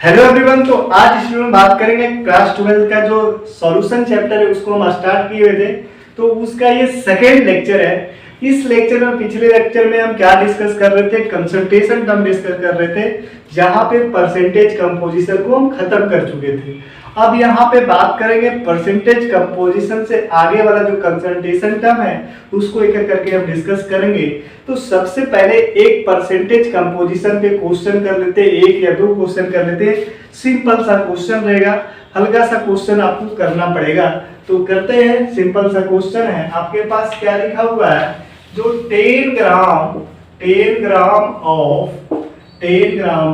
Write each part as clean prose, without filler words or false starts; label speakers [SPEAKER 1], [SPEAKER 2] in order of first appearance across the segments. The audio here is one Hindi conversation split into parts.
[SPEAKER 1] Hello everyone. तो आज इस वीडियो में बात करेंगे क्लास 12 का जो सॉल्यूशन चैप्टर है उसको हम स्टार्ट किए हुए थे। तो उसका ये सेकेंड लेक्चर है। इस लेक्चर में पिछले लेक्चर में हम क्या डिस्कस कर रहे थे, कंसंट्रेशन टर्म डिस्कस कर रहे थे, जहां पे परसेंटेज कंपोजिशन को हम खत्म कर चुके थे। अब यहाँ पे बात करेंगे परसेंटेज कंपोजिशन से आगे वाला जो कंसंट्रेशन टर्म है उसको एक एक करके हम डिस्कस करेंगे। तो सबसे पहले एक परसेंटेज कंपोजिशन पे क्वेश्चन कर लेते, एक या दो क्वेश्चन कर लेते। सिंपल सा क्वेश्चन रहेगा, हल्का सा क्वेश्चन आपको करना पड़ेगा। तो करते हैं। सिंपल सा क्वेश्चन है, आपके पास क्या लिखा हुआ है, जो 10 gram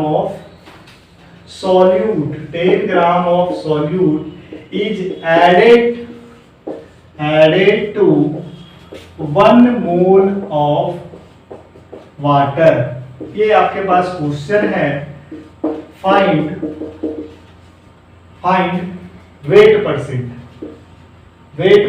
[SPEAKER 1] of solute is added to 1 mole of water। ये आपके पास क्वेश्चन है। फाइंड वेट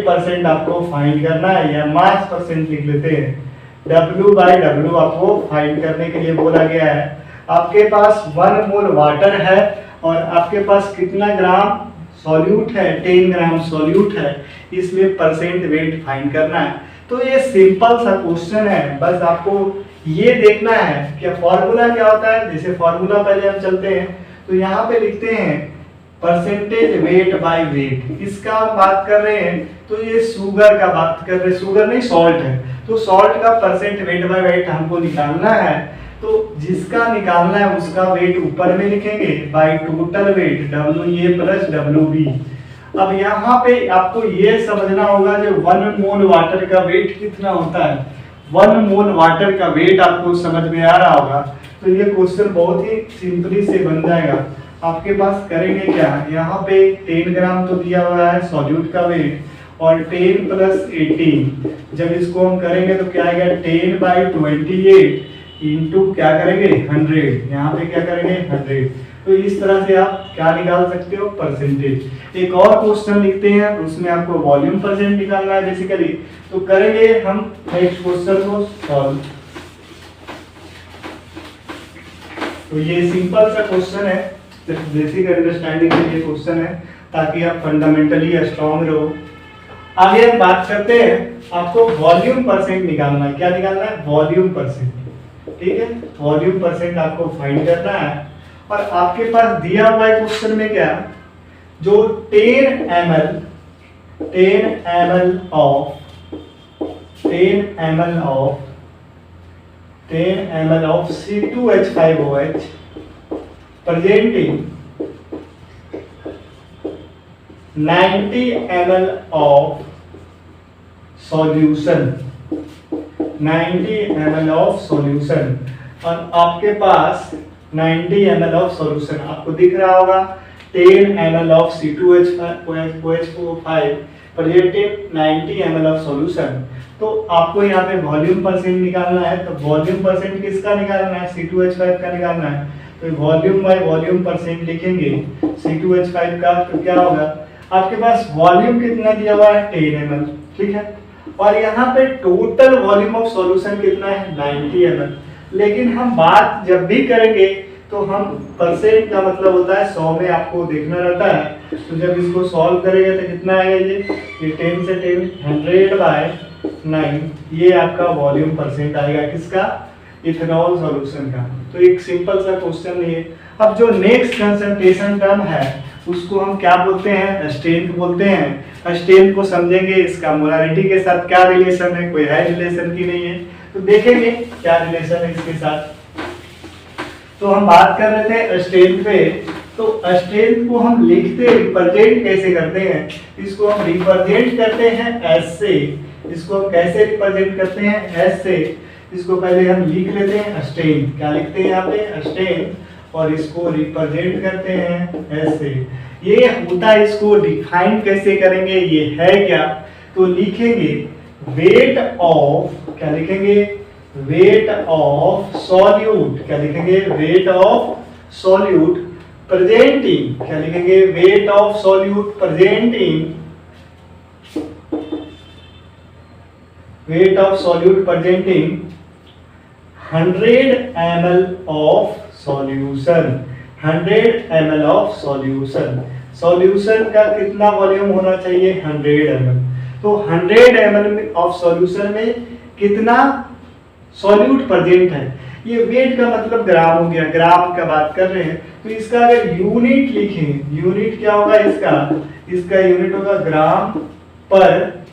[SPEAKER 1] परसेंट आपको फाइंड करना है, या मास परसेंट लिख लेते हैं। W/W आपको फाइंड करने के लिए बोला गया है। आपके पास 1 मोल वाटर है और आपके पास कितना ग्राम सॉल्यूट है, 10 ग्राम सॉल्यूट है, इसलिए परसेंट वेट फाइंड करना है। तो ये सिंपल सा क्वेश्चन है, बस आपको ये देखना है कि फॉर्मूला क्या होता है। जैसे फॉर्मूला पहले हम चलते हैं, तो यहाँ पे लिखते हैं परसेंटेज वेट बाय वेट। इसका हम बात कर रहे हैं तो ये शुगर का बात कर रहे हैं, शुगर नहीं सॉल्ट है, तो सॉल्ट का परसेंट वेट बाय वेट हमको निकालना है। तो जिसका निकालना है उसका वेट ऊपर में लिखेंगे by total weight WA plus WB। अब यहाँ पे आपको ये समझना होगा जो 1 मोल वाटर का वेट कितना होता है। 1 मोल वाटर का वेट आपको समझ में आ रहा होगा। तो ये क्वेश्चन बहुत ही सिंपली से बन जाएगा। आपके पास करेंगे क्या, यहाँ पे 10 ग्राम तो दिया हुआ है सॉल्यूट का वेट, और 10 प्लस 18 जब इसको हम करेंगे तो क्या आएगा, 10/28 इंटू क्या करेंगे 100। यहाँ पे क्या करेंगे 100। तो इस तरह से आप क्या निकाल सकते हो, परसेंटेज। एक और क्वेश्चन लिखते हैं, उसमें आपको वॉल्यूम परसेंट निकालना है बेसिकली। तो करेंगे हम नेक्स्ट क्वेश्चन को सॉल्व। तो ये सिंपल सा क्वेश्चन है, बेसिक अंडरस्टैंडिंग के लिए क्वेश्चन है, ताकि आप फंडामेंटली स्ट्रॉन्ग रहो। आगे हम बात करते हैं, आपको वॉल्यूम परसेंट निकालना है। क्या निकालना है, वॉल्यूम परसेंट। ठीक है, वॉल्यूम परसेंट आपको फाइंड करना है। और आपके पास दिया हुआ है क्वेश्चन में क्या, जो 10 ml of C2H5OH presenting 90 ml of solution, 90 ml of solution। और आपके पास 90 ml of solution आपको दिख रहा होगा। 10 ml of C2H5 presenting 90 ml of solution। तो आपको यहाँ पे वॉल्यूम परसेंट निकालना है। तो वॉल्यूम परसेंट किसका निकालना है, C2H5 का निकालना है। तो वॉल्यूम बाय वॉल्यूम परसेंट लिखेंगे C2H5 का। तो क्या होगा, आपके पास वॉल्यूम कितना दिया हुआ है, 10 ml। ठीक है, और यहाँ पे टोटल वॉल्यूम ऑफ सॉल्यूशन कितना है, 90 ml। लेकिन हम बात जब भी करेंगे तो हम परसेंट का मतलब होता है 100 में आपको देखना रहता है। तो जब इसको सॉल्व करेंगे तो कितना आएगा, ये 10 से 10 100/9, ये आपका वॉल्यूम परसेंट आएगा किसका, इथेनॉल सॉल्यूशन का। तो एक सिंपल सा क्वेश्चन है। अब जो नेक्स्ट कंसंट्रेशन टर्म है उसको हम क्या बोलते हैं, स्ट्रेंथ बोलते हैं। स्ट्रेंथ को समझेंगे, इसका मोलारिटी के साथ क्या रिलेशन है, कोई है रिलेशन की नहीं है, तो देखेंगे क्या रिलेशन है इसके साथ। तो हम बात कर रहे थे स्ट्रेंथ पे। तो स्ट्रेंथ को हम लिखते रिप्रेजेंट कैसे करते हैं, इसको हम रिप्रेजेंट करते हैं एस से। इसको हम कैसे रिप्रेजेंट करते हैं, एस से। इसको पहले हम लिख लेते हैं स्ट्रेंथ। क्या लिखते हैं यहाँ पे, स्ट्रेंथ, और इसको रिप्रेजेंट करते हैं एस से। ये होता है, इसको डिफाइन कैसे करेंगे, ये है क्या, तो लिखेंगे वेट ऑफ, क्या लिखेंगे, वेट ऑफ सॉल्यूट। क्या लिखेंगे, वेट ऑफ सॉल्यूट प्रेजेंटिंग, क्या लिखेंगे, wait of solute presenting, wait of solute presenting 100 ml of solution। 100 ml of solution. Solution का कितना वॉल्यूम होना चाहिए? 100 ml। तो 100 ml ऑफ सॉल्यूशन में कितना सॉल्यूट प्रेजेंट है? ये वेट का मतलब ग्राम हो गया, ग्राम का बात कर रहे हैं। तो इसका अगर यूनिट लिखें, यूनिट क्या होगा इसका? इसका यूनिट होगा ग्राम पर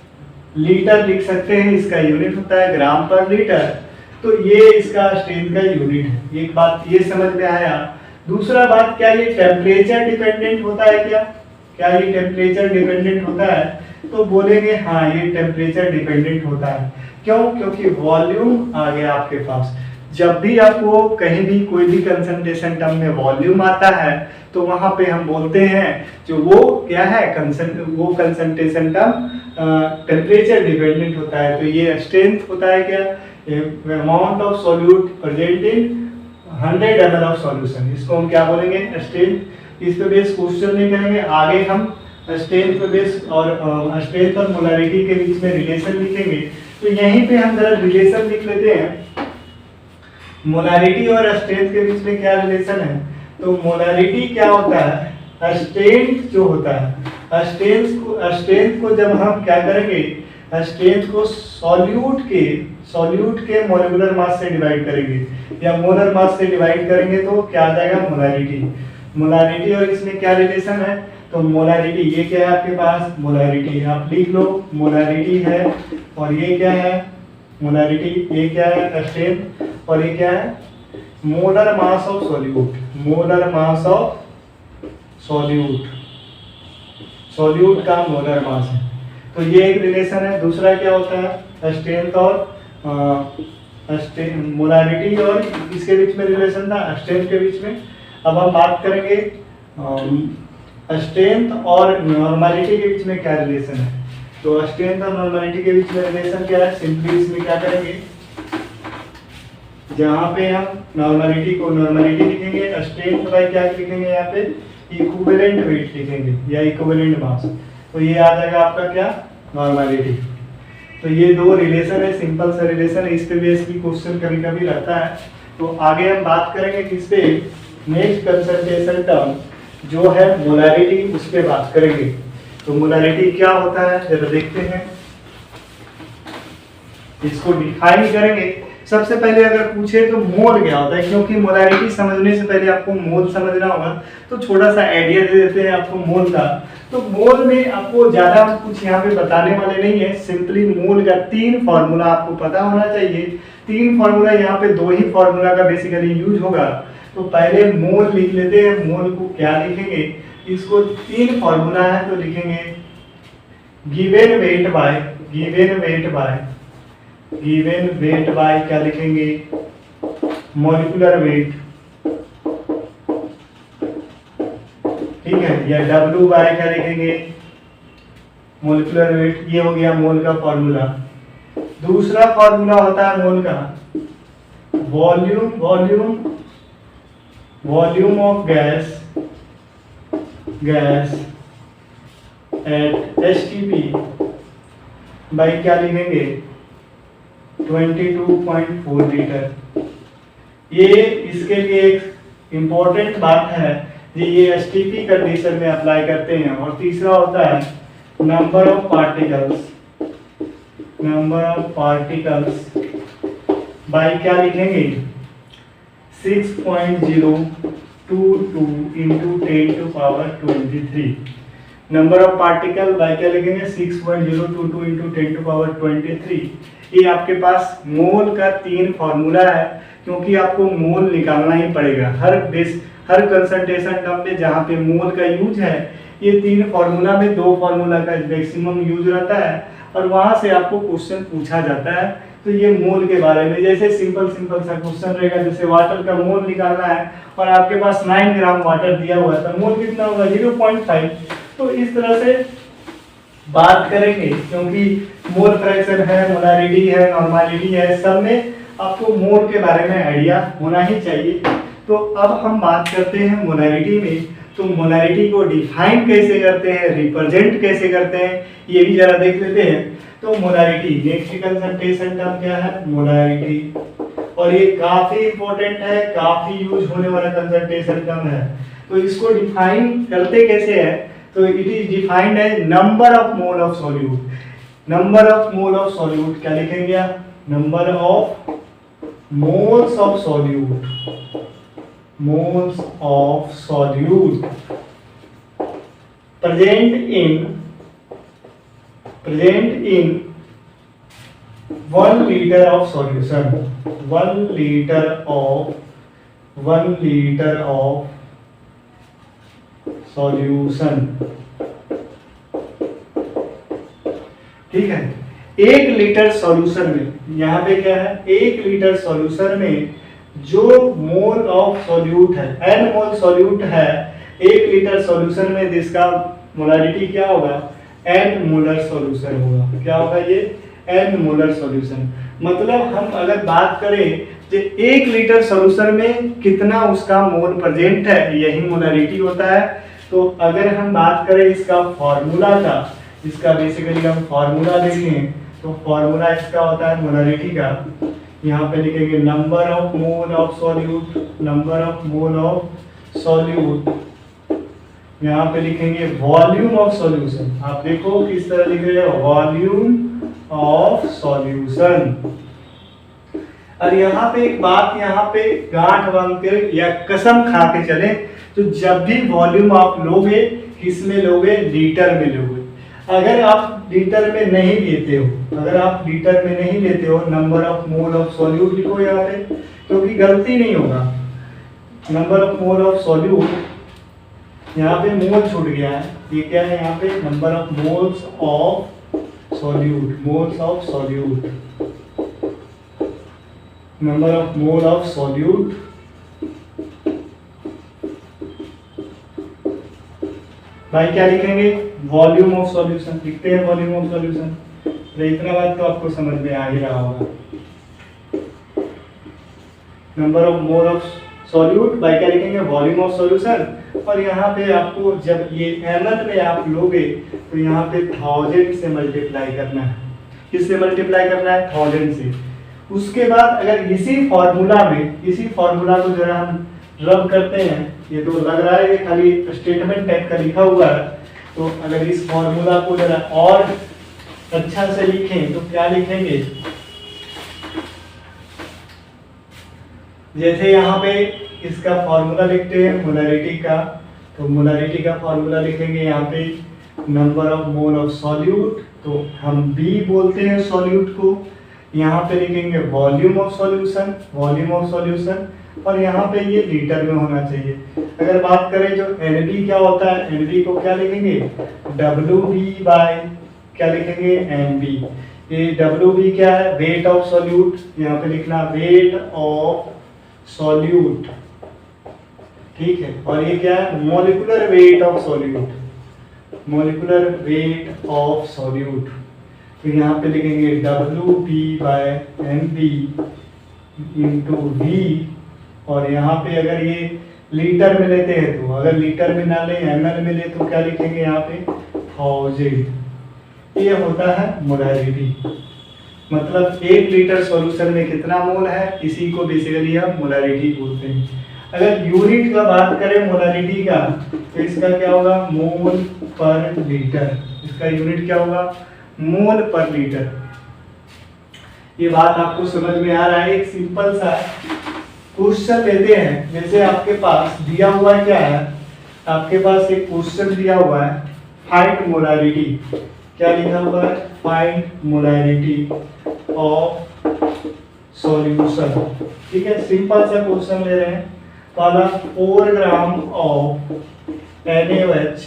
[SPEAKER 1] लीटर लिख सकते हैं। इसका यूनिट होता है ग्राम पर लीटर। तो ये इसका स्ट्रेंथ का यूनिट है। एक बात ये समझ में आया। दूसरा बात, क्या ये टेम्परेचर डिपेंडेंट होता है क्या? क्या ये टेम्परेचर डिपेंडेंट होता है? तो बोलेंगे हाँ, ये टेम्परेचर डिपेंडेंट होता है। क्यों? क्योंकि वॉल्यूम आ गया आपके पास। जब भी आपको कहीं भी कोई भी कंसंट्रेशन टर्म में वॉल्यूम आता है तो वहां पे हम बोलते हैं जो वो क्या है, वो कंसंट्रेशन टर्म टेम्परेचर डिपेंडेंट होता है। तो ये स्ट्रेंथ होता है क्या? Amount of solute present in 100 ml of solution. इसको हम क्या बोलेंगे? स्ट्रेंथ। इस पे बेस क्वेश्चन नहीं करेंगे, आगे हम स्ट्रेंथ पे बेस और स्ट्रेंथ और मोलरिटी के बीच में रिलेशन लिखेंगे। तो यहीं पे हम जरा रिलेशन लिख लेते हैं। मोलरिटी और स्ट्रेंथ के बीच में क्या रिलेशन है? तो मोलरिटी क्या होता है? स्ट्रेंथ जो होता है, स्ट्रेंथ को जब हम क्या करेंगे, स्ट्रेंथ को सॉल्यूट के मोलिकुलर मास से डिवाइड करेंगे या मोलर मास से डिवाइड करेंगे तो क्या आ जाएगा? मोलरिटी। और इसमें क्या रिलेशन है? तो मोलरिटी, ये क्या है आपके पास? मोलरिटी। आप लिख लो मोलरिटी है। और ये क्या है? मोलरिटी। ये क्या है? स्ट्रेंथ। और ये क्या है? Molar mass of solute. Molar mass of solute का मोलर मास है। तो ये एक रिलेशन है। दूसरा क्या होता है? स्ट्रेंथ और मोलरिटी और इसके बीच में रिलेशन था, स्ट्रेंथ के बीच में। अब हम बात करेंगे स्ट्रेंथ और नॉर्मलिटी के बीच में क्या रिलेशन है। तो स्ट्रेंथ और नॉर्मलिटी के बीच में रिलेशन क्या है? सिंपली इसमें क्या करेंगे, जहां पे हम नॉर्मलिटी को नॉर्मलिटी लिखेंगे, स्ट्रेंथ बाय क्या लिखेंगे? यहाँ पे इक्विवेलेंट वेट लिखेंगे या इक्विवेलेंट मास। तो ये आ जाएगा आपका क्या? नॉर्मलिटी। तो ये दो रिलेशन है, सिंपल सा रिलेशन है। इस पे बेस भी क्वेश्चन कभी कभी रहता है। तो आगे हम बात करेंगे किस पे? नेक्स्ट कंसंट्रेशन टर्म जो है मोलरिटी, उस पे बात करेंगे। तो मोलरिटी क्या होता है जरा देखते हैं, इसको डिफाइन करेंगे। सबसे पहले अगर पूछे तो मोल क्या होता है, क्योंकि मोलरिटी समझने से पहले आपको मोल समझना होगा। तो छोटा सा आइडिया दे देते हैं आपको मोल का। तो मोल में आपको ज्यादा कुछ यहाँ पे बताने वाले नहीं है। सिंपली मोल का 3 फार्मूला आपको पता होना चाहिए। 3 फार्मूला, यहाँ पे 2 ही फार्मूला का बेसिकली यूज होगा। तो पहले मोल लिख लेते हैं। मोल को क्या लिखेंगे? इसको 3 फार्मूला है तो लिखेंगे गिवन वेट बाय क्या लिखेंगे? मॉलिक्यूलर वेट, ठीक है, या W बाय क्या लिखेंगे? Molecular wait. ये हो गया मोल का फॉर्मूला। दूसरा फॉर्मूला होता है मोल का volume of gas at STP by क्या लिखेंगे? 22.4 लीटर। ये इसके लिए एक इम्पोर्टेंट बात है, ये STP कंडीशन में अप्लाई करते हैं। और तीसरा होता है नंबर ऑफ पार्टिकल्स बाय क्या लिखेंगे? 6.022 into 10⁻23। Number of particle by क्या लिखेंगे? 6.022 into 10⁻23। ये आपके पास मोल का 3 फार्मूला है, क्योंकि आपको मोल निकालना ही पड़ेगा हर कंसंट्रेशन टर्म में जहाँ पे मोल का यूज है। ये 3 फार्मूला में 2 फार्मूला का मैक्सिमम यूज रहता है और वहां से आपको क्वेश्चन पूछा जाता है। तो ये मोल के बारे में, जैसे सिंपल सा क्वेश्चन रहेगा, जैसे वाटर का मोल निकालना है और आपके पास 9 ग्राम वाटर दिया हुआ है तो मोल कितना होगा? 0.5। तो इस तरह से बात करेंगे, क्योंकि मोल फ्रैक्शन है, मोलरिटी है, नॉर्मलिटी है, सब में आपको मोल के बारे में आइडिया होना ही चाहिए। तो अब हम बात करते हैं मोलरिटी में। तो मोलरिटी को डिफाइन कैसे करते हैं, रिप्रेजेंट कैसे करते हैं, ये भी जरा देख लेते हैं। तो मोलरिटी, नेक्स्ट कंसंट्रेशन टर्म क्या है? मोलरिटी। और ये काफी इंपॉर्टेंट है, काफी यूज होने वाला कंसंट्रेशन टर्म है। तो इसको डिफाइन करते कैसे है, तो it is defined as number of mole of solute. Number of mole of solute क्या लिखेंगे आप, number of moles of solute, moles of solute present in 1 liter of solution, 1 liter of solution। ठीक है, 1 लीटर सॉल्यूशन में, यहाँ पे क्या है, 1 लीटर सॉल्यूशन में जो मोल ऑफ सॉल्यूट है, n मोल सॉल्यूट है 1 लीटर सॉल्यूशन में, जिसका मोलारिटी क्या होगा, n मोलर सॉल्यूशन होगा। क्या होगा ये, n मोलर सॉल्यूशन। मतलब हम अगर बात करें कि 1 लीटर सॉल्यूशन में कितना उसका मोल प्रेजेंट है, यही मोलारिटी होता है। तो अगर हम बात करें इसका फॉर्मूला का, इसका बेसिकली हम फॉर्मूला देखें तो फॉर्मूला इसका होता है मोलारिटी का। यहाँ पे लिखेंगे number of mole of solute, number of mole of solute, यहाँ पे लिखेंगे वॉल्यूम ऑफ सॉल्यूशन। आप देखो किस तरह लिख रहे हैं, वॉल्यूम ऑफ सॉल्यूशन। और यहाँ पे एक बात, यहाँ पे गांठ बांध कर या कसम खा के चले, तो जब भी वॉल्यूम आप लोगे किस में लोगे, लीटर में लोगे। अगर आप लीटर में नहीं लेते हो, अगर आप लीटर में नहीं लेते हो, number of mole of solute लिखो यहाँ पे, क्योंकि गलती नहीं होगा। Number of mole of solute, यहाँ पे मोल छूट गया है, ये क्या है यहाँ पे, number of moles of solute, moles of solute, number of mole of solute. भाई क्या लिखेंगे, वॉल्यूम ऑफ सॉल्यूशन लिखते हैं, वॉल्यूम ऑफ सॉल्यूशन। तो इतना बात तो आपको समझ में आ ही रहा होगा। Number of mole of solute bye क्या लिखेंगे, वॉल्यूम ऑफ सॉल्यूशन। और यहाँ पे आपको जब ये ml में आप लोगे तो यहाँ पे 1000 से मल्टीप्लाई करना है। किससे मल्टीप्लाई करना है, 1000 से। उसके बाद अगर इसी फॉर्मूला में, इसी फॉर्मूला को जरा हम रब करते हैं, ये तो लग रहा है कि खाली स्टेटमेंट टाइप का लिखा हुआ है, तो अगर इस फॉर्मूला को जरा और अच्छा से लिखें तो क्या लिखेंगे, जैसे यहाँ पे इसका फॉर्मूला लिखते हैं मोलारिटी का, तो मोलारिटी का फॉर्मूला लिखेंगे यहाँ पे number of mole of solute, तो हम B बोलते हैं सॉल्यूट को। यहाँ पे लिखेंगे volume of solution, volume of solution, और यहाँ पे ये लीटर में होना चाहिए। अगर बात करें जो NB क्या होता है, NB को क्या लिखेंगे, WB बाय क्या लिखेंगे, NB। ये WB क्या है, वेट ऑफ सॉल्यूट, यहाँ पे लिखना वेट ऑफ सॉल्यूट, ठीक है। और ये क्या है, molecular weight of solute, molecular weight of solute. तो यहाँ पे लिखेंगे WB by NB into V। और यहाँ पे अगर ये लीटर में लेते हैं तो, अगर लीटर में ना ले ml में ले तो क्या लिखेंगे यहाँ पे 1000। ये होता है मोलारिटी, मतलब 1 लीटर सॉल्यूशन में कितना मोल है, इसी को बेसिकली हम मोलारिटी बोलते हैं। अगर यूनिट का बात करें मोलारिटी का, तो इसका क्या होगा, मोल पर लीटर। इसका यूनिट क्या होगा, मोल पर लीटर। ये बात आपको समझ में आ रहा है। एक सिंपल सा क्वेश्चन लेते हैं, जैसे आपके पास दिया हुआ है, क्या है, आपके पास एक क्वेश्चन दिया हुआ है, फाइंड मोलारिटी। क्या लिखा हुआ है, फाइंड मोलारिटी ऑफ सॉल्यूशन। ठीक है, सिंपल सा क्वेश्चन ले रहे हैं। पहला 4 gram of NaOH,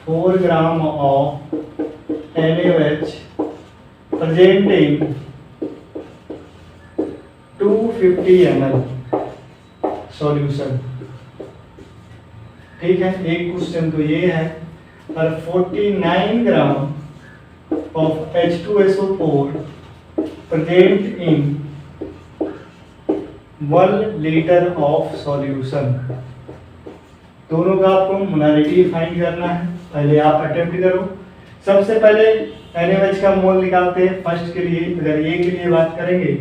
[SPEAKER 1] 4 gram of NaOH present in 250 ml solution. ठीक है, एक क्वेश्चन तो ये है। और 49 gram of H2SO4 present in 1 litre of solution. दोनों का आपको मोलारिटी फाइंड करना है। पहले आप अटेम्प्ट करो। सबसे पहले NaOH का मोल निकालते हैं फर्स्ट के लिए। अगर ये के लिए बात करेंगे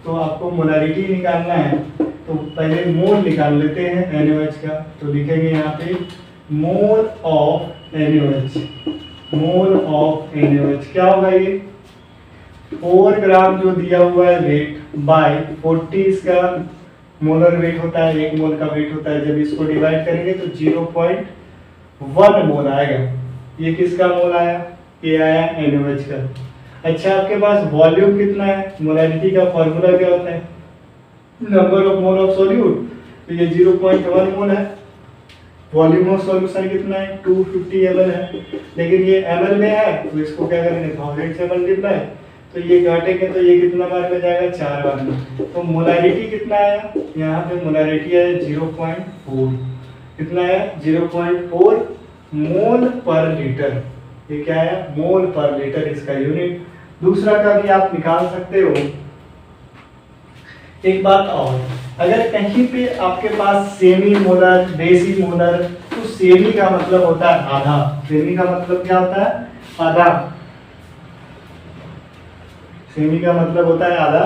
[SPEAKER 1] तो आपको मोलारिटी निकालना है, तो पहले मोल निकाल लेते हैं NaOH का। तो लिखेंगे यहाँ पे mole of NaOH, mole of NaOH क्या होगा ये 4 ग्राम जो दिया हुआ है वेट बाय 40 इसका मोलर वेट होता है, 1 मोल का वेट होता है। जब इसको डिवाइड करेंगे तो 0.1 मोल आएगा। ये किसका मोल आया, ये आया NaOH का। अच्छा आपके पास वॉल्यूम कितना है, मोलारिटी का फॉर्मूला क्या होता है, number of mole of solute, तो ये 0.1 मोल है। वॉल्यूम ऑफ सॉल्यूशन कितना है 250 ml है, लेकिन ये ml में है तो इसको क्या करेंगे 1000 से मल्टीप्लाई, तो ये काटेंगे तो ये कितना बार में जाएगा 4 बार में। तो मोलारिटी कितना आया, यहाँ पे मोलारिटी है 0.4, कितना है 0.4 मोल पर लीटर। ये क्या है मोल पर लीटर इसका यूनिट। दूसरा का भी आप निकाल सकते हो। एक बात और, अगर कहीं पे आपके पास सेमी मोलर डेसी मोलर, तो सेमी का मतलब होता है आधा, सेमी का मतलब क्या होता है आधा, सेमी का मतलब होता है आधा।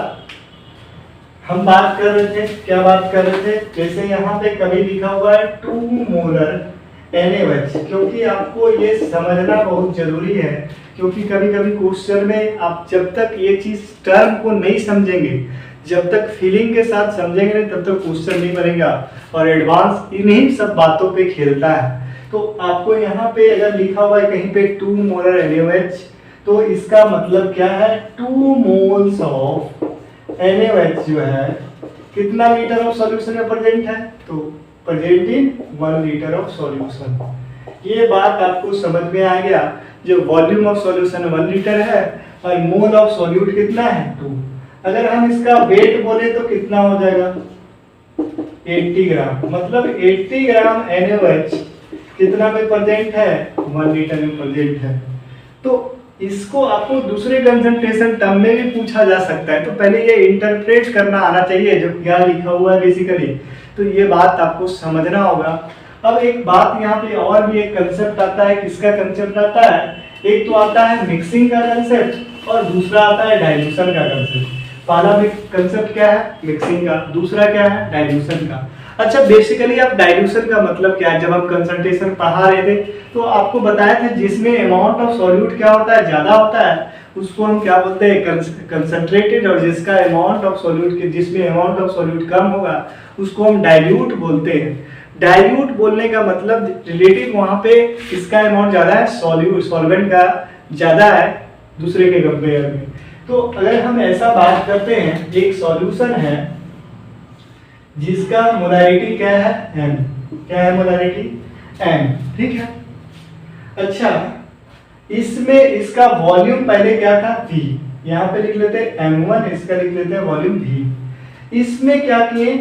[SPEAKER 1] हम बात कर रहे थे, क्या बात कर रहे थे, जैसे यहाँ पे कभी लिखा हुआ है 2 मोलर NaOH, क्योंकि आपको ये समझना बहुत जरूरी है, क्योंकि कभी कभी क्वेश्चन में आप जब तक ये चीज टर्म को नहीं समझेंगे, जब तक फीलिंग के साथ समझेंगे नहीं तब तक क्वेश्चन नहीं बनेगा, और एडवांस इन्हीं सब बातों पे खेलता है। तो आपको यहाँ पे अगर लिखा हुआ है कहीं पे 2 मोलर NaOH, तो इसका मतलब क्या है 2 मोल्स ऑफ NaOH जो है कितना लीटर ऑफ सॉल्यूशन में प्रेजेंट है, तो present in 1 litre of solution. ये बात आपको समझ में आ गया, जो वॉल्यूम ऑफ सॉल्यूशन 1 लीटर है और मोल ऑफ सॉल्यूट कितना है 2। अगर हम इसका वेट बोले तो कितना हो जाएगा 80 ग्राम, मतलब 80 ग्राम NaOH कितना में प्रेजेंट है 1 लीटर में प्रेजेंट है। तो इसको आपको दूसरे कंसंट्रेशन टर्म में भी पूछा जा सकता है, तो पहले ये इंटरप्रेट करना आना चाहिए जो क्या लिखा हुआ है बेसिकली, तो ये बात आपको समझना होगा। अब एक बात यहाँ पे और भी एक कंसेप्ट आता है, किसका कंसेप्ट आता है, एक तो आता है मिक्सिंग का कंसेप्ट और दूसरा आता है डाइल्यूशन का कंसेप्ट। पहला कंसेप्ट क्या है मिक्सिंग का, दूसरा क्या है डाइल्यूशन का। अच्छा बेसिकली आप डाइल्यूशन का मतलब क्या है, जब हम कंसंट्रेशन पढ़ा रहे थे तो आपको बताया था जिसमें अमाउंट ऑफ सॉल्यूट क्या होता है ज्यादा होता है उसको हम क्या बोलते हैं कंसंट्रेटेड, और जिसका अमाउंट ऑफ सॉल्यूट के जिसमें अमाउंट ऑफ सॉल्यूट कम होगा उसको हम डाइल्यूट बोलते हैं। डाइल्यूट बोलने का मतलब रिलेटिव वहां पे इसका अमाउंट ज्यादा है, सॉल्वेंट का ज्यादा है दूसरे के कंपेयर में। तो अगर हम ऐसा बात करते हैं, एक सॉल्यूशन है जिसका मोलारिटी क्या है m, क्या है मोलारिटी m, ठीक है। अच्छा इसमें इसका वॉल्यूम पहले क्या था v, यहाँ पे लिख लेते हैं m1, इसका लिख लेते हैं वॉल्यूम v। इसमें क्या किए,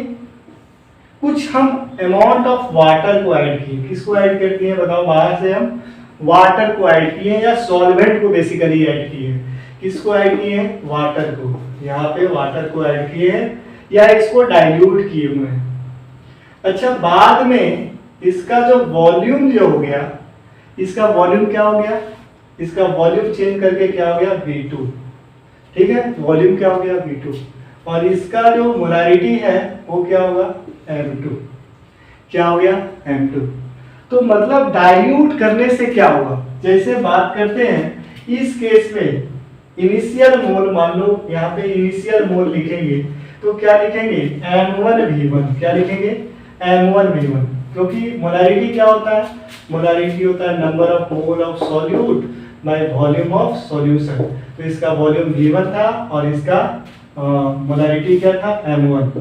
[SPEAKER 1] कुछ हम अमाउंट ऑफ वाटर को ऐड किए। किसको ऐड कर दिए बताओ, बाहर से हम वाटर को ऐड किए या सॉल्वेंट को बेसिकली ऐड किए। किसको ऐड किए हैं वाटर को, यहाँ पे वाटर को ऐड किए हैं या इसको डाइल्यूट किए हुए हैं। अच्छा बाद में इसका जो वॉल्यूम जो हो गया, इसका वॉल्यूम क्या हो गया, इसका वॉल्यूम चेंज करके क्या हो गया V2, ठीक है, वॉल्यूम क्या हो गया V2, और इसका जो मोलारिटी है वो क्या होगा M2, क्या हो गया M2। तो मतलब डाइल्यूट करने से क्या होगा, जैसे बात करते हैं इस केस में इनिशियल मोल, मान लो यहाँ पे इनिशियल मोल लिखेंगे तो क्या लिखेंगे M1V1, क्या लिखेंगे M1V1, क्योंकि मोलारिटी क्या होता है, मोलारिटी होता है number of mole of solute by volume of solution. तो इसका वॉल्यूम V1 था और इसका मोलारिटी क्या था M1।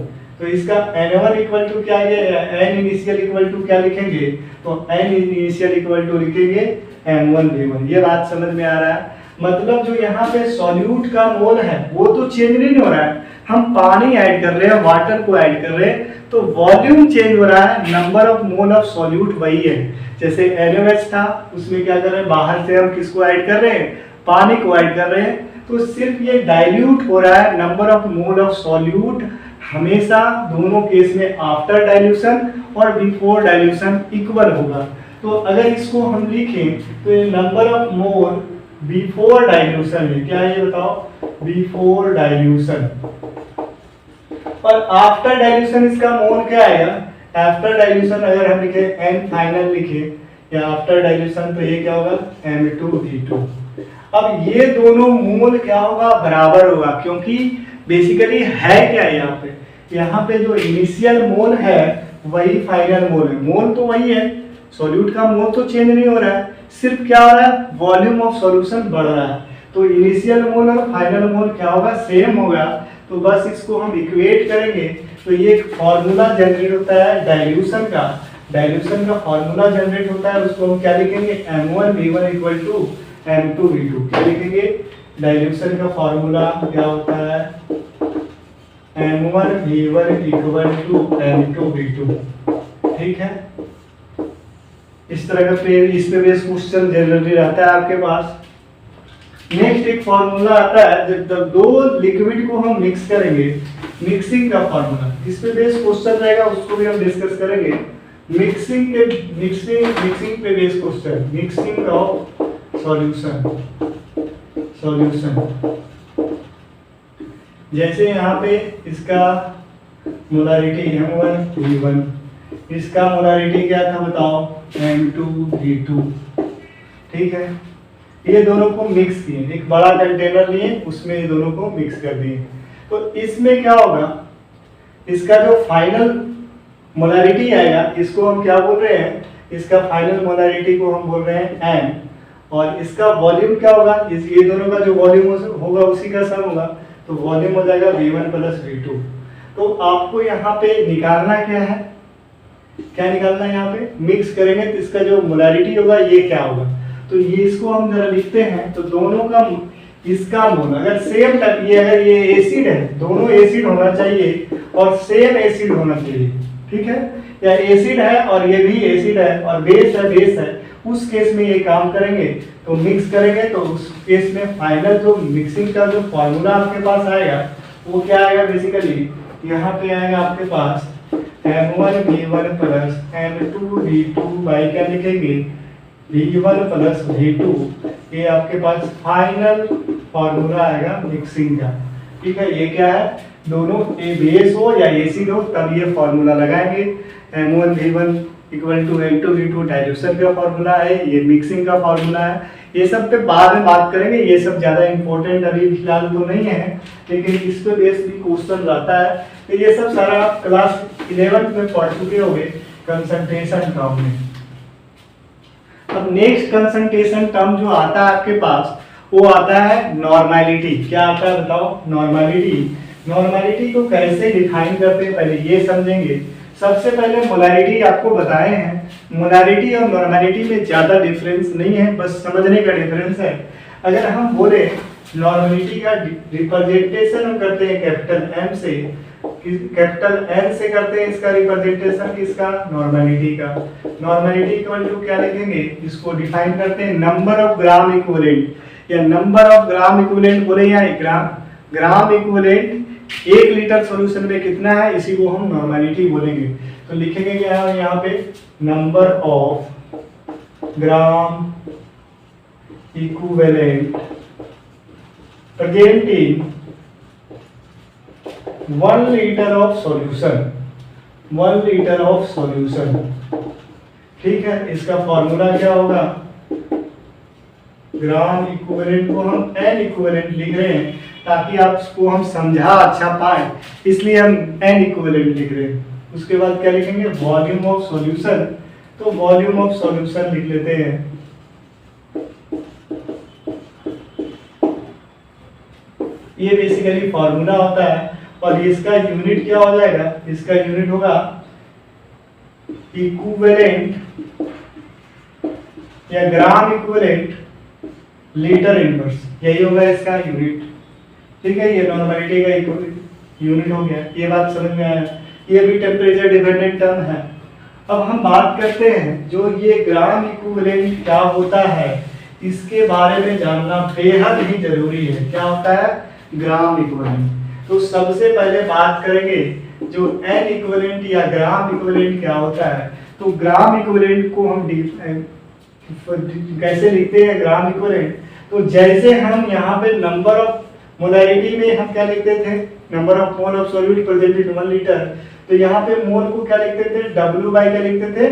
[SPEAKER 1] तो इसका N1 इक्वल टू क्या है, N इनिशियल इक्वल टू क्या लिखेंगे, तो N इनिशियल इक्वल टू लिखेंगे M1V1। ये बात समझ में आ रहा है, मतलब जो यहाँ पे सॉल्यूट का मोल है वो तो चेंज नहीं हो रहा है, हम पानी ऐड कर रहे हैं, वाटर को ऐड कर रहे हैं, तो वॉल्यूम चेंज हो रहा है, number of mole of solute वही है। जैसे NaOH था उसमें क्या कर रहे हैं, बाहर से हम किसको ऐड कर रहे हैं, पानी को ऐड कर रहे हैं, तो सिर्फ ये डाइल्यूट हो रहा है। Number of mole of solute हमेशा दोनों केस में आफ्टर डाइल्यूशन और बिफोर डाइल्यूशन इक्वल होगा। तो अगर इसको हम लिखें तो ये number of mole before dilution है, क्या है ये बताओ, बिफोर डाइल्यूशन, और आफ्टर डाइल्यूशन इसका मोल क्या आएगा? आफ्टर डाइल्यूशन अगर हम लिखे n फाइनल लिखे या आफ्टर डाइल्यूशन तो ये क्या होगा? M2V2। अब ये दोनों मोल क्या होगा? बराबर होगा, क्योंकि बेसिकली है क्या यहाँ पे जो इनिशियल मोल है वही फाइनल मोल है। मोल तो वही है, सॉल्यूट का मोल तो चेंज नहीं हो रहा है, सिर्फ क्या हो रहा है? वॉल्यूम ऑफ सॉल्यूशन बढ़ रहा है। तो इनिशियल मोल और फाइनल मोल क्या होगा? सेम होगा। तो बस इसको हम इक्वेट करेंगे तो ये एक फॉर्मूला जनरेट होता है डाइल्यूशन का फॉर्मूला जनरेट होता है, उसको हम क्या लिखेंगे? M1V1 equal to M2V2। क्या लिखेंगे? डाइल्यूशन का फॉर्मूला क्या होता है? M1V1 equal to M2V2। ठीक है, इस तरह का इस पे बेस क्वेश्चन जनरली रहता है आपके पास। नेक्स्ट एक फॉर्मूला आता है जब दो लिक्विड को हम मिक्स करेंगे, मिक्सिंग का फॉर्मूला। इस पे बेस क्वेश्चन रहेगा, उसको भी हम डिस्कस करेंगे। मिक्सिंग पे base question, mixing of solution. जैसे यहाँ पे इसका मोलारिटी M1V1, इसका मोलारिटी क्या था बताओ? M2V2। ठीक है, ये दोनों को मिक्स किए, एक बड़ा कंटेनर लिए, उसमें ये दोनों को मिक्स कर दिए। तो इसमें क्या होगा? इसका जो फाइनल मोलारिटी आएगा, इसको हम क्या बोल रहे हैं? इसका फाइनल मोलारिटी को हम बोल रहे हैं M, और इसका वॉल्यूम क्या होगा? ये दोनों का जो वॉल्यूम होगा उसी का सम होगा, तो वॉल्यूम हो जाएगा V1 प्लस V2। तो आपको यहाँ पे निकालना क्या है? क्या निकालना है? यहाँ पे मिक्स करेंगे तो इसका जो मोलारिटी होगा ये क्या होगा? तो ये इसको हम जरा लिखते हैं, तो दोनों का इसका मोल अगर सेम अगर ये एसिड है, दोनों एसिड होना चाहिए और सेम एसिड होना चाहिए। ठीक है, या एसिड है और ये भी एसिड है और बेस है, उस केस में ये काम करेंगे। तो मिक्स करेंगे तो उस केस में फाइनल जो मिक्सिंग का जो फॉर्मूला आपके पास आएगा वो क्या आएगा? बेसिकली यहाँ पे आएगा आपके पास M1V1 प्लस M2V2 बाई क्या लिखेंगे? V1 plus V2। ये आपके पास फाइनल फॉर्मूला आएगा मिक्सिंग का। ठीक है, ये क्या है? दोनों बेस हो या एसिड हो तब ये फॉर्मूला लगाएंगे। M1V1 equal to M2V2 dilution का फॉर्मूला है, ये मिक्सिंग का फॉर्मूला है। ये सब पे बाद में बात करेंगे, ये सब ज्यादा इंपॉर्टेंट अभी फिलहाल तो नहीं है, लेकिन इस पे बेस भी क्वेश्चन रहता है। तो ये सब सारा आप क्लास 11 में पढ़ चुके होंगे कंसंट्रेशन टर्म में। अब नेक्स्ट कंसंट्रेशन टर्म जो आता है आपके पास वो आता है नॉर्मेलिटी। क्या आता है बताओ? नॉर्मेलिटी को कैसे डिफाइन करते हैं पहले ये समझेंगे। सबसे पहले मोलारिटी आपको बताए हैं, मोलारिटी और नॉर्मेलिटी में ज्यादा डिफरेंस नहीं है, बस समझने का डिफरेंस है। अगर हम बोले नॉर्मेलिटी का रिप्रेजेंटेशन हम करते हैं कैपिटल M से, कैपिटल N से करते हैं इसका रिप्रेजेंटेशन किसका? नॉर्मेलिटी का। नॉर्मेलिटी इक्वल टू क्या लिखेंगे? इसको डिफाइन करते हैं नंबर ऑफ ग्राम इक्विवेलेंट, या नंबर ऑफ ग्राम इक्विवेलेंट बोले या ग्राम इक्विवेलेंट 1 लीटर सॉल्यूशन में कितना है, इसी को हम नॉर्मेलिटी बोलेंगे। तो लिखेंगे क्या यहाँ पे? Number of gram equivalent presenting 1 litre of solution, 1 litre of solution. ठीक है, इसका फॉर्मूला क्या होगा? ग्राम इक्विवेलेंट को हम N इक्विवेलेंट लिख रहे हैं ताकि आपको हम समझा अच्छा पाए, इसलिए हम N इक्विवेलेंट लिख रहे हैं। उसके बाद क्या लिखेंगे? Volume of solution. तो वॉल्यूम ऑफ सॉल्यूशन लिख लेते हैं। ये बेसिकली फॉर्मूला होता है और इसका यूनिट क्या हो जाएगा? इसका यूनिट होगा इक्विवेलेंट या ग्राम इक्विवेलेंट लीटर इनवर्स, यही होगा इसका यूनिट। ठीक है, ये नॉर्मेलिटी का यूनिट हो गया। ये बात समझ में आया? ये भी टेम्परेचर डिपेंडेंट टर्म है। अब हम बात करते हैं जो ये ग्राम इक्विवेलेंट क्या होता है, इसके बारे में जानना बेहद ही जरूरी है। क्या होता है? Gram equivalent. तो सबसे पहले बात करेंगे जो N इक्विवेलेंट या ग्राम इक्विवेलेंट क्या होता है। तो ग्राम इक्विवेलेंट को हम कैसे लिखते हैं? ग्राम इक्विवेलेंट तो जैसे हम यहाँ पे नंबर ऑफ मोलैरिटी में हम क्या लिखते थे, number of mole of solute present in 1 litre. तो यहाँ पे मोल को क्या लिखते थे, W बाय क्या लिखते थे,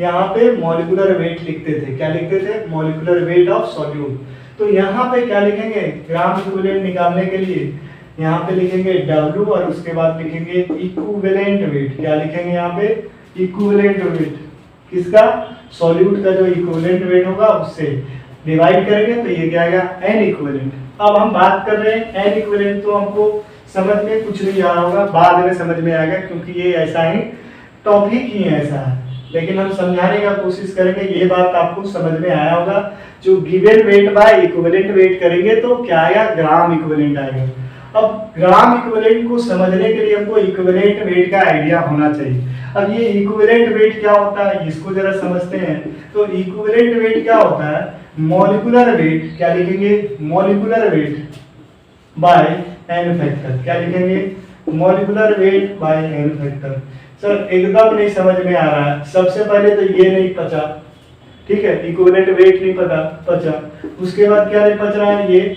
[SPEAKER 1] यहाँ पे मॉलिक्यूलर वेट लिखते थे। क्या लिखते थे, मॉलिक्यूलर वेट ऑफ सॉल्यूट। तो यहाँ पे क्या लिखेंगे, ग्राम इक्विवेलेंट निकालने के लिए यहाँ पे लिखेंगे W और उसके बाद लिखेंगे इक्विवेलेंट वेट। क्या लिखेंगे यहाँ पे, इक्विवेलेंट वेट किसका, सॉल्यूट का जो इक्विवेलेंट वेट होगा उससे डिवाइड करेंगे तो ये क्या आएगा, N इक्विवेलेंट। अब हम बात कर रहे हैं N इक्विवेलेंट, तो हमको समझ में कुछ नहीं आ रहा होगा, बाद में समझ में आएगा क्योंकि ये ऐसा ही टॉपिक ही ऐसा है, लेकिन हम समझाने का कोशिश करेंगे। ये बात आपको समझ में आया होगा, जो given weight by equivalent weight करेंगे तो क्या आएगा, ग्राम इक्विवेलेंट आएगा। अब ग्राम इक्विवेलेंट को समझने के लिए हमको इक्विवेलेंट वेट का आइडिया होना चाहिए। अब ये इक्विवेलेंट वेट क्या होता है, इसको जरा समझते हैं। तो इक्विवेलेंट वेट क्या होता है, मॉलिक्यूलर वेट, क्या लिखेंगे, molecular weight by N factor. क्या लिखेंगे, molecular weight by N factor. Sir एकदम नहीं समझ में आ रहा है, सबसे पहले तो ये नहीं पता, ठीक है, इक्विवेलेंट वेट नहीं पता, उसके बाद क्या नहीं पच रहा है, ये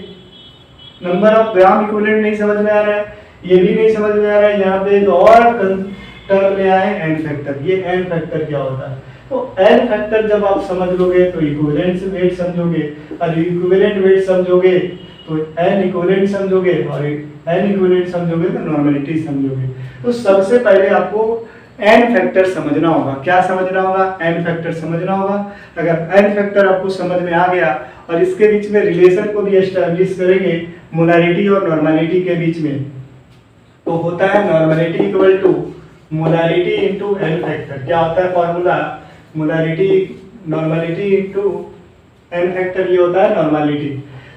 [SPEAKER 1] नंबर ऑफ ग्राम इक्विवेलेंट नहीं समझ में आ रहा है, ये भी नहीं समझ में आ रहा है। यहाँ पे तो और टर्म में आए एन फैक्टर। ये एन फैक्टर क्या होता है, तो एन फैक्टर जब आप समझ लोगे तो इक्विवेलेंट वेट समझोगे, और इक्विवेलेंट वेट समझोगे तो एन इक्विवेलेंट समझोगे, और एन इक्विवेलेंट समझोगे तो नॉर्मलिटी समझोगे। तो सबसे पहले आपको एन फैक्टर समझना होगा। क्या समझना होगा, एन फैक्टर समझना होगा। अगर एन फैक्टर आपको समझ में आ गया और इसके बीच में रिलेशन को भी एस्टैब्लिश करेंगे मोलैरिटी और नॉर्मलिटी के बीच में, तो होता है normality equal to molarity into N factor. क्या होता है formula, molarity normality into N factor, ये होता है नॉर्मलिटी।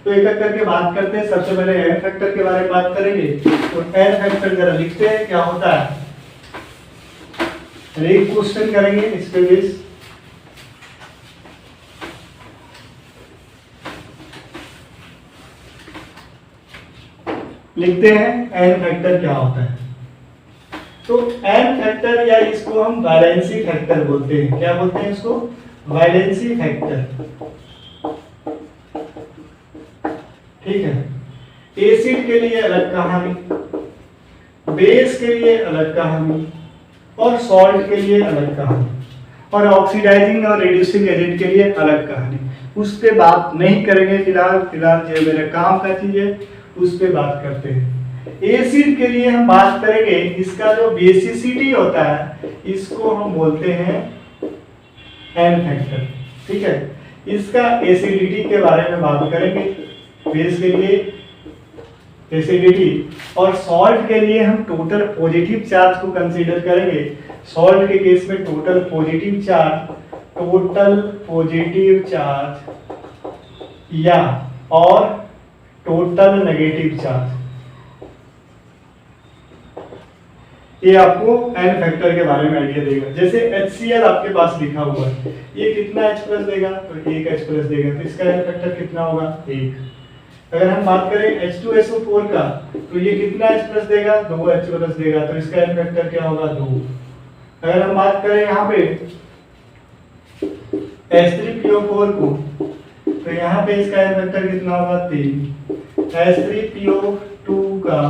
[SPEAKER 1] तो एक एक करके बात करते हैं। सबसे पहले एन फैक्टर के बारे में बात करेंगे। तो एन फैक्टर जरा लिखते हैं क्या होता है, एक क्वेश्चन करेंगे इस पे बेस। लिखते हैं एन फैक्टर क्या होता है। तो एन फैक्टर या इसको हम वैलेंसी फैक्टर बोलते हैं। क्या बोलते हैं इसको, वैलेंसी फैक्टर, ठीक है। एसिड के लिए अलग कहानी, बेस के लिए अलग कहानी, और सॉल्ट के लिए अलग कहानी, और ऑक्सीडाइजिंग और रिड्यूसिंग एजेंट के लिए अलग कहानी। उस पे बात नहीं करेंगे फिलहाल जो मेरे काम का चीज है उस पे बात करते हैं। एसिड के लिए हम बात करेंगे, इसका जो बेसिसिटी होता है इसको हम बोलते हैं एन फैक्टर, ठीक है। इसका एसिडिटी के बारे में बात करेंगे, बेस के लिए एसिडिटी, और सॉल्ट के लिए हम टोटल पॉजिटिव चार्ज को कंसीडर करेंगे। सॉल्ट के केस में टोटल पॉजिटिव चार्ज या और टोटल नेगेटिव चार्ज, ये आपको एन फैक्टर के बारे में आइडिया देगा। जैसे HCl आपके पास लिखा हुआ है, ये कितना H+ देगा, तो 1 H+ देगा, तो इसका एन फैक्टर कितना होगा, 1। अगर हम बात करें H2SO4 का, तो ये कितना H+ देगा, 2 H+ देगा, तो इसका एन फैक्टर क्या होगा, 2। अगर हम बात करें यहाँ पे H3PO4 को, तो यहाँ पे इसका एन फैक्टर कितना होगा, 3। H3PO2 का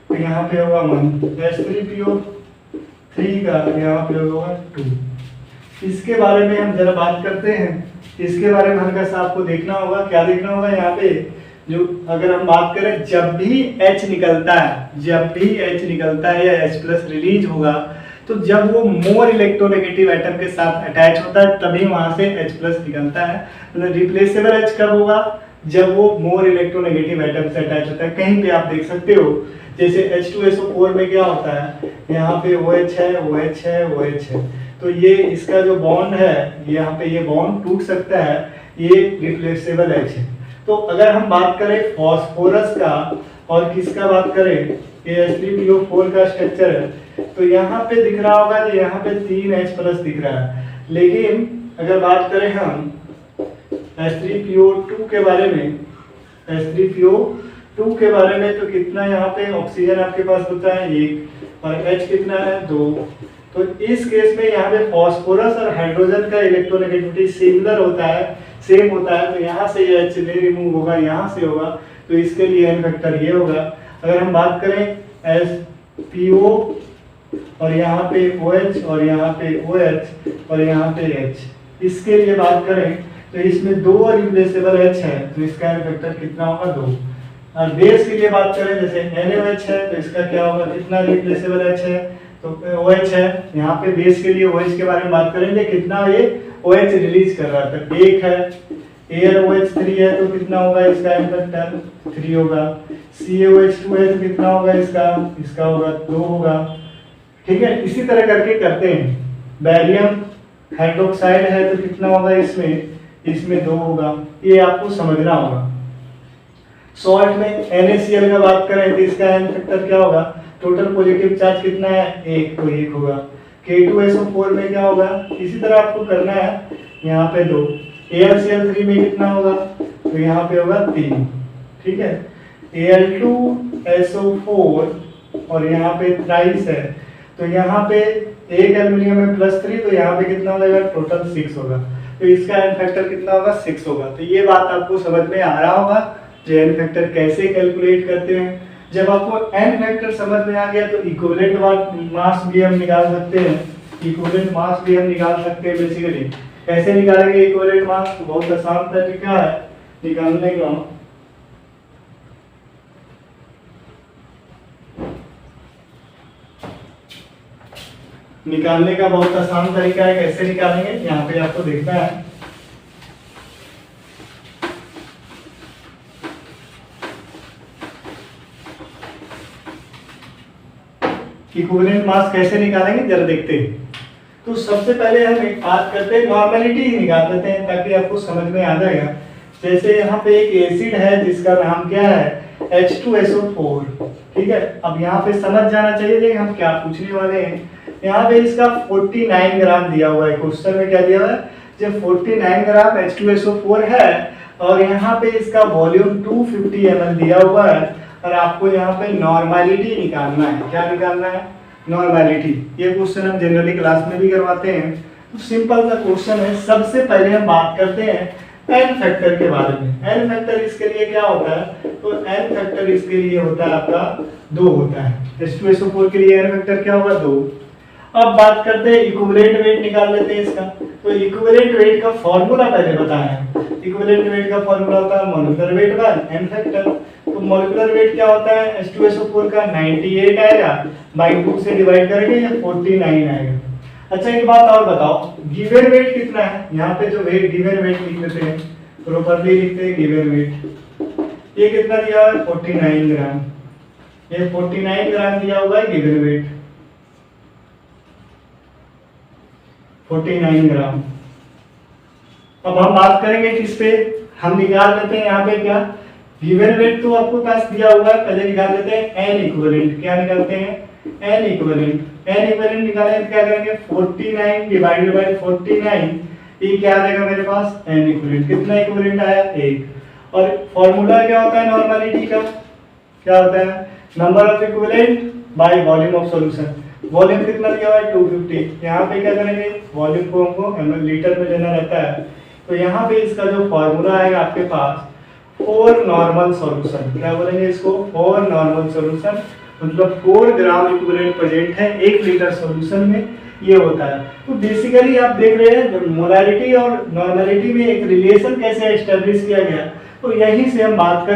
[SPEAKER 1] तो यहाँ पे होगा 1, H3PO3 का यहाँ पे होगा 2। इसके बारे में हम जरा बात करते हैं। इसके बारे में हल्का सा आपको देखना होगा, क्या देखना होगा यहाँ पे, जो अगर हम बात करें जब भी H निकलता है या H+ रिलीज होगा, तो जब वो मोर इलेक्ट्रोनेगेटिव एटम के साथ अटैच होता है तभी वहां से H+ निकलता है। मतलब रिप्लेसेबल H कब होगा, जब वो मोर इलेक्ट्रोनेगेटिव एटम से अटैच होता है। कहीं पे आप देख सकते हो, जैसे H2SO4 में क्या होता है, यहाँ पे OH है, OH है, OH है, तो ये इसका जो बॉन्ड है, यहाँ पे ये बॉन्ड टूट सकता है, ये रिप्लेसेबल H है। तो अगर हम बात करें फास्फोरस का और किसका बात करें, ये H3PO4 का स्ट्रक्चर है, तो यहाँ पे दिख रहा होगा कि यहाँ पे 3 H+ दिख रहा है। लेकिन अगर बात करें हम H3PO2 के बारे में, H3PO2 के बारे में, तो कितना यहाँ पे ऑक्सीजन आपके पास होता है 1 और H कितना है 2। तो इस केस में यहाँ पे फास्फोरस और हाइड्रोजन का इलेक्ट्रोनेगेटिविटी सिमिलर होता है, सेम होता है, तो यहाँ से ये H नहीं रिमूव होगा, यहाँ से होगा, तो तो इसके लिए n फैक्टर ये होगा। अगर हम बात करें SPO और यहाँ पे OH और यहाँ पे OH और यहाँ पे H, इसके लिए बात करें तो इसमें 2 रिप्लेसेबल H है, तो इसका n फैक्टर कितना होगा 2। और बेस के लिए बात करें जैसे NaOH है तो इसका क्या होगा, कितना रिप्लेसेबल H है तो OH है। यहाँ पे बेस के लिए OH के बारे में बात करेंगे, कितना ये OH रिलीज कर रहा था 1 है। AlOH 3 है तो कितना होगा इसका n फैक्टर 3 होगा। CaOH 2 है तो कितना होगा इसका होगा 2 होगा। ठीक है, इसी तरह करके करते हैं। बैरियम हाइड्रोक्साइड है तो कितना होगा इसमें 2 होगा। ये आपको समझना होगा। सॉल्ट में NaCl का बात करें तो इसका n फैक्टर क्या होगा, टोटल पॉजिटिव चार्ज कितना है 1 तो 1 होगा। K2SO4 में क्या होगा, इसी तरह आपको करना है, यहाँ पे 2। AlCl3 में कितना होगा तो यहाँ पे होगा 3। ठीक है, Al2SO4 और यहाँ पे थ्राइस है तो यहाँ पे 1 एल्युमिनियम में +3 तो यहाँ पे कितना हो जाएगा टोटल 6 होगा। तो इसका n फैक्टर कितना होगा 6 होगा। तो ये बात आपको समझ में आ रहा होगा जो n फैक्टर कैसे कैलकुलेट करते हैं। जब आपको n फैक्टर समझ में आ गया तो इक्विवेलेंट मास भी हम निकाल सकते हैं। इक्विवेलेंट मास भी हम निकाल सकते हैं। बेसिकली कैसे निकालेंगे इक्विवेलेंट मास, बहुत आसान तरीका है निकालने का। बहुत आसान तरीका है, कैसे निकालेंगे यहाँ पे आपको देखना है। इक्विवेलेंट मास कैसे निकालेंगे जरा देखते हैं। तो सबसे पहले हम एक बात करते हैं, नॉर्मेलिटी ही निकाल देते हैं ताकि आपको समझ में आ जाएगा। जैसे यहाँ पे एक एसिड है जिसका नाम क्या है H2SO4। ठीक है, अब यहाँ पे समझ जाना चाहिए कि हम क्या पूछने वाले हैं। यहाँ पे इसका 49 ग्राम दिया हुआ है, क्वेश्चन में क्या दिया हुआ है, जब 49 ग्राम H2SO4 है और यहाँ पे इसका वॉल्यूम 250 ml दिया हुआ है और आपको यहाँ पे नॉर्मेलिटी निकालना है। क्या निकालना है, नॉर्मेलिटी। ये क्वेश्चन हम जनरली क्लास में भी करवाते हैं, तो सिंपल सा क्वेश्चन है। सबसे पहले हम बात करते हैं n फैक्टर के बारे में। n फैक्टर इसके लिए क्या होता है, तो n फैक्टर इसके लिए होता है आपका 2 होता है। H2SO4 के लिए n फैक्टर क्या होगा 2। अब बात करते हैं इक्विवेलेंट वेट निकाल लेते हैं इसका। तो इक्विवेलेंट वेट का फॉर्मूला पहले बताया। इक्विवेलेंट वेट का फॉर्मूला होता है मोलुलर वेट बाय n फैक्टर। तो मोलुलर वेट क्या होता है, H2SO4 का 98 आएगा, बाई 2 से डिवाइड करेंगे या 49 आएगा। अच्छा एक बात और बताओ, गिवन वेट कितना है। यहाँ पे जो वेट गिवन वेट लिख लेते हैं, प्रॉपर्ली लिखते हैं गिवन वेट। ये कितना दिया हुआ है 49 ग्राम। ये 49 ग्राम दिया हुआ है गिवन वेट 49 ग्राम। अब हम बात करेंगे किस पे, हम निकाल लेते हैं यहाँ पे क्या, गिवन वेट तो आपको पास दिया हुआ है, पहले निकाल लेते हैं n इक्विवेलेंट। क्या निकालते हैं, n इक्विवेलेंट। n इक्विवेलेंट निकालें तो क्या करेंगे 49 डिवाइडेड बाय 49, ये क्या आ जाएगा मेरे पास n इक्विवेलेंट। कितना इक्विवेलेंट आया 1। और फॉर्मूला क्या होता है नॉर्मेलिटी का, क्या होता है number of equivalent by volume of solution. Volume कितना दिया हुआ है 250। यहाँ पे क्या करेंगे, वॉल्यूम को हमको लीटर में लेना रहता है। तो यहाँ पे इसका जो फॉर्मूला आएगा आपके पास, फॉर नॉर्मल सॉल्यूशन, क्या बोलेंगे इसको, फॉर नॉर्मल सॉल्यूशन, मतलब 4 ग्राम इक्विवेलेंट प्रेजेंट है 1 लीटर सॉल्यूशन में, ये होता है। तो बेसिकली आप देख रहे हैं मोलारिटी और नॉर्मेलिटी में एक रिलेशन कैसे एस्टेब्लिश किया गया। तो यहीं से हम बात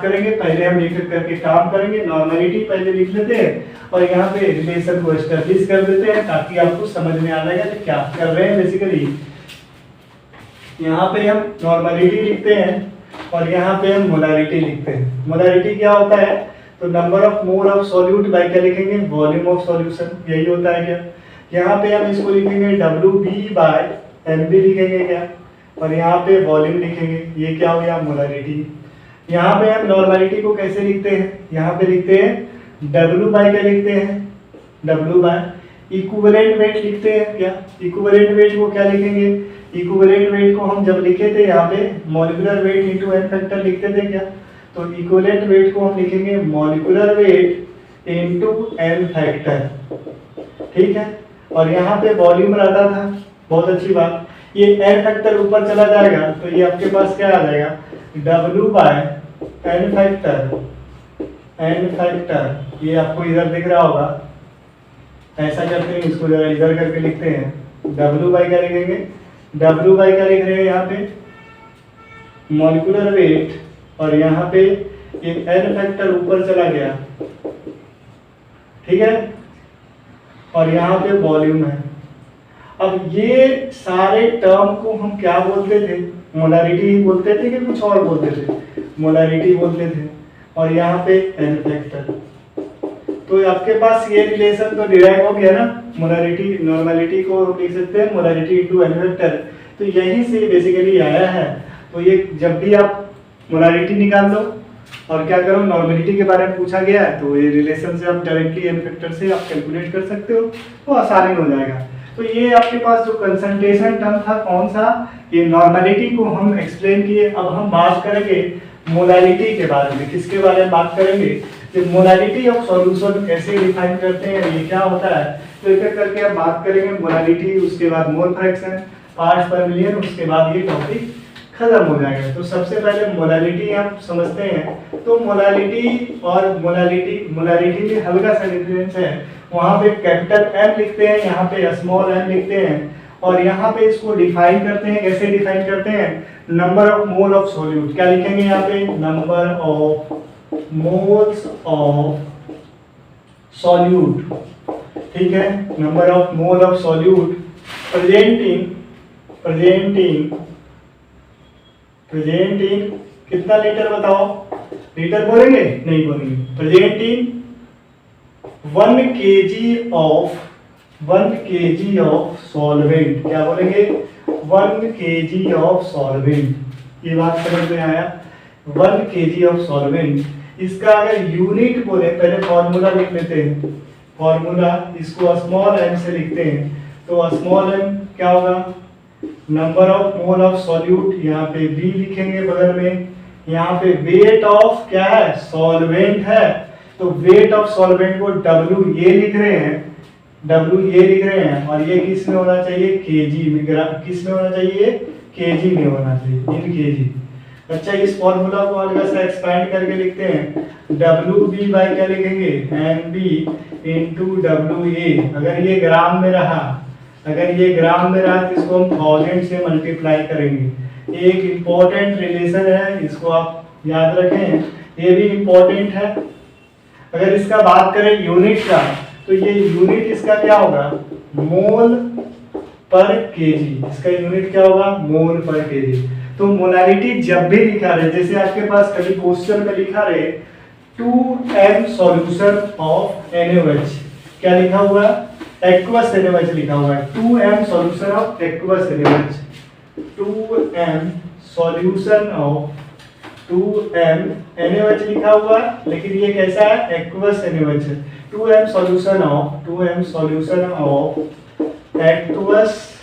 [SPEAKER 1] करेंगे, पहले हम एक एक करके काम करेंगे। नॉर्मेलिटी पहले लिख लेते हैं और यहाँ पे रिलेशन को एस्टेब्लिश कर देते हैं ताकि आपको समझ में आ जाएगा कि क्या कर रहे हैं। बेसिकली यहाँ पे हम नॉर्मेलिटी लिखते हैं और यहाँ पे हम मोलारिटी लिखते हैं। मोलारिटी क्या होता है, तो number of mole of solute bye क्या लिखेंगे, वॉल्यूम ऑफ सॉल्यूशन, यही होता है क्या। यहाँ पे हम इसको लिखेंगे WB बाय MB लिखेंगे क्या, और यहाँ पे वॉल्यूम लिखेंगे, ये क्या हो गया मोलारिटी। यहाँ पे हम नॉर्मेलिटी को कैसे लिखते हैं, यहाँ पे लिखते हैं W बाय क्या लिखते हैं, W बाय इक्विवेलेंट वेट लिखते हैं क्या। इक्विवेलेंट वेट को क्या लिखेंगे, इक्विवेलेंट वेट को हम जब लिखे थे यहाँ पे molecular weight into n factor लिखते थे क्या। तो इक्विवेलेंट वेट को हम लिखेंगे molecular weight into n factor, ठीक है। और यहाँ पे वॉल्यूम रहता था, बहुत अच्छी बात, ये n फैक्टर ऊपर चला जाएगा तो ये आपके पास क्या आ जाएगा W बाय एन फैक्टर ये आपको इधर दिख रहा होगा। ऐसा करते हैं, इसको जरा इधर करके लिखते हैं। W बाई क्या लिखेंगे, W बाई क्या लिख रहे हैं यहाँ पे, मॉलिक्यूलर वेट, और यहाँ पे ये एन फैक्टर ऊपर चला गया, ठीक है, और यहाँ पे वॉल्यूम है। अब ये सारे टर्म को हम क्या बोलते थे, मोलारिटी ही बोलते थे कि कुछ और बोलते थे, मोलारिटी बोलते थे, और यहाँ पे एन फैक्टर। तो आपके पास ये रिलेशन तो डिराइव हो गया ना, मोलारिटी नॉर्मलिटी को लिख सकते हैं मोलारिटी इनटू एन फैक्टर, तो यहीं से बेसिकली आया है। तो ये जब भी आप मोलारिटी निकाल लो और क्या करो, नॉर्मलिटी के बारे में पूछा गया है, तो ये रिलेशन से आप डायरेक्टली एन फैक्टर से आप कैलकुलेट कर सकते हो, तो आसानी हो जाएगा। तो ये आपके पास जो कंसंट्रेशन टर्म था कौन सा, ये नॉर्मलिटी को हम एक्सप्लेन किए। अब हम बात करेंगे मोलालिटी के बारे में। किसके बारे में बात करेंगे, कि मोलालिटी ऑफ सॉल्यूशन कैसे डिफाइन करते हैं, ये क्या होता है, तो एक एक करके हम बात करेंगे। मोलालिटी, उसके बाद मोल फ्रैक्शन, पार्ट्स पर मिलियन, उसके बाद ये टॉपिक खत्म हो जाएगा। तो सबसे पहले मोलालिटी आप समझते हैं। तो मोलालिटी और मोलालिटी में हल्का सा डिफरेंस है। वहां पे कैपिटल M लिखते हैं, यहाँ पे स्मॉल m लिखते हैं, और यहाँ पे इसको डिफाइन करते हैं। कैसे डिफाइन करते हैं, number of mole of solute, क्या लिखेंगे यहाँ पे, number of moles of solute, ठीक है, number of mole of solute present in कितना लीटर बताओ, लीटर बोलेंगे, नहीं बोलेंगे, present in 1 kg of solvent, क्या बोलेंगे, 1 kg ऑफ सॉल्वेंट। ये बात समझ में आया, 1 kg ऑफ सॉल्वेंट। इसका अगर यूनिट बोले, पहले फॉर्मूला लिख लेते हैं। फॉर्मूला इसको स्मॉल m से लिखते हैं, तो स्मॉल m क्या होगा, number of mole of solute, यहाँ पे V लिखेंगे बगल में, यहाँ पे वेट ऑफ क्या है, सॉल्वेंट है, तो वेट ऑफ सॉल्वेंट को W ये लिख रहे हैं, और ये किस में होना चाहिए, kg में, किस में होना चाहिए, kg में होना चाहिए, इन kg। अच्छा, इस फॉर्मूला को हल्का सा एक्सपैंड करके लिखते हैं, WB बाई क्या लिखेंगे, MB इंटू WA। अगर ये ग्राम में रहा तो इसको हम 1000 से मल्टीप्लाई करेंगे। एक इंपॉर्टेंट रिलेशन है, इसको आप याद रखें, ये भी इंपॉर्टेंट है। अगर इसका बात करें यूनिट का, तो ये यूनिट इसका क्या होगा, मोल पर केजी। इसका यूनिट क्या होगा, मोल पर केजी। तो मोलारिटी जब भी लिखा रहे, जैसे आपके पास कभी क्वेश्चन में लिखा रहे 2m सॉल्यूशन ऑफ NaOH, क्या लिखा हुआ, एक्वस NaOH लिखा हुआ है, 2m solution of aqueous NaOH, 2m solution of 2m NaOH लिखा हुआ, लेकिन ये कैसा है, एक्वस NaOH है। 2m solution of aqueous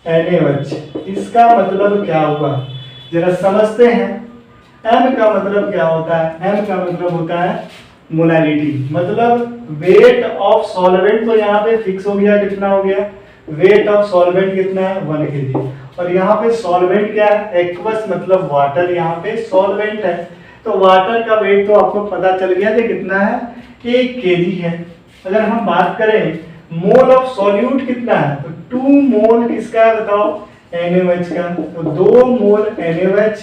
[SPEAKER 1] NaOH, इसका मतलब क्या हुआ, जरा समझते हैं। m का मतलब क्या होता है, m का मतलब होता है मोलालिटी, मतलब वेट ऑफ सॉल्वेंट। तो यहाँ पे फिक्स हो गया, कितना हो गया, वेट ऑफ सॉल्वेंट कितना है, 1 kg, और यहाँ पे सॉल्वेंट क्या है, एक्वस मतलब वाटर, यहाँ पे सॉल्वेंट है, तो वाटर का वेट तो आपको पता चल गया कि कितना है, 1 kg है। अगर हम बात करें मोल ऑफ सॉल्यूट कितना है, तो 2 मोल किसका है बताओ, NaOH का, तो 2 मोल NaOH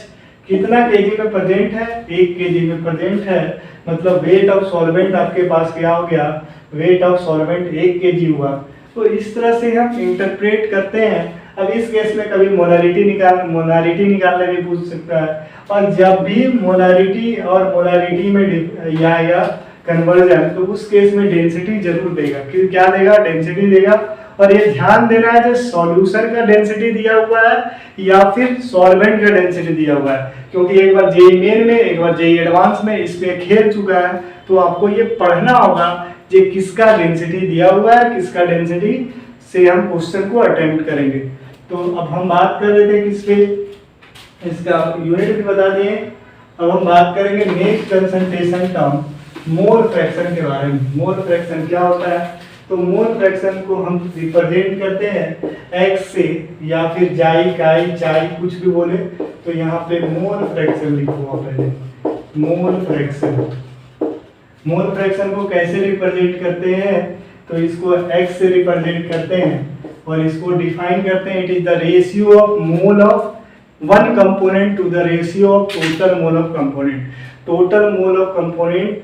[SPEAKER 1] कितना केजी में प्रेजेंट है, 1 kg में प्रेजेंट है, मतलब वेट ऑफ सॉल्वेंट आपके पास क्या हो गया, वेट ऑफ सॉल्वेंट 1 kg हुआ। तो इस तरह से हम इंटरप्रेट करते हैं। अब इस केस में कभी मोलारिटी निकालने भी पूछ सकता है, और जब भी मोलारिटी और मोलारिटी में या कन्वर्जन, तो उस केस में डेंसिटी जरूर देगा। कि क्या देगा, डेंसिटी देगा। और ये ध्यान देना है जो सॉल्यूशन का डेंसिटी दिया हुआ है या फिर सॉल्वेंट का डेंसिटी दिया हुआ है, क्योंकि एक बार जेईई मेन में, एक बार जेईई एडवांस में इस पे खेल चुका है, तो आपको ये पढ़ना होगा कि किसका डेंसिटी दिया हुआ है, किसका डेंसिटी से हम क्वेश्चन को अटेम्प्ट करेंगे। तो अब हम बात कर रहे थे किस पे, इसका यूनिट भी बता दिए। अब हम बात करेंगे next concentration term, mole fraction के बारे में। मोल फ्रैक्शन क्या होता है, तो मोल फ्रैक्शन को हम रिप्रेजेंट करते हैं x से, या फिर जाई काई चाई कुछ भी बोले, तो यहाँ पे मोल फ्रैक्शन लिखो पहले, मोल फ्रैक्शन। मोल फ्रैक्शन को कैसे रिप्रेजेंट करते हैं, तो इसको x से रिप्रेजेंट करते हैं और इसको डिफाइन करते हैं, it is the ratio of mole of one component to the ratio of total mole of component. Total mole of component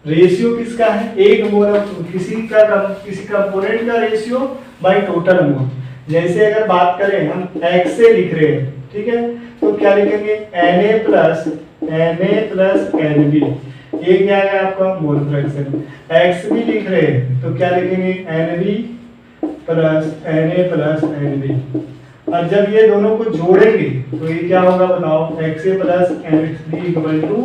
[SPEAKER 1] ratio किसका है, एक मोल ऑफ किसी कंपोनेंट का रेशियो बाय टोटल मोल। जैसे अगर बात करें हम x से लिख रहे हैं, ठीक है, तो क्या लिखेंगे Na प्लस Nb, ये क्या है आपका मोल फ्रैक्शन। x भी लिख रहे हैं तो क्या लिखेंगे Nb plus Na plus Nb। और जब ये दोनों को जोड़ेंगे तो ये क्या होगा बताओ, xa plus nxb equal to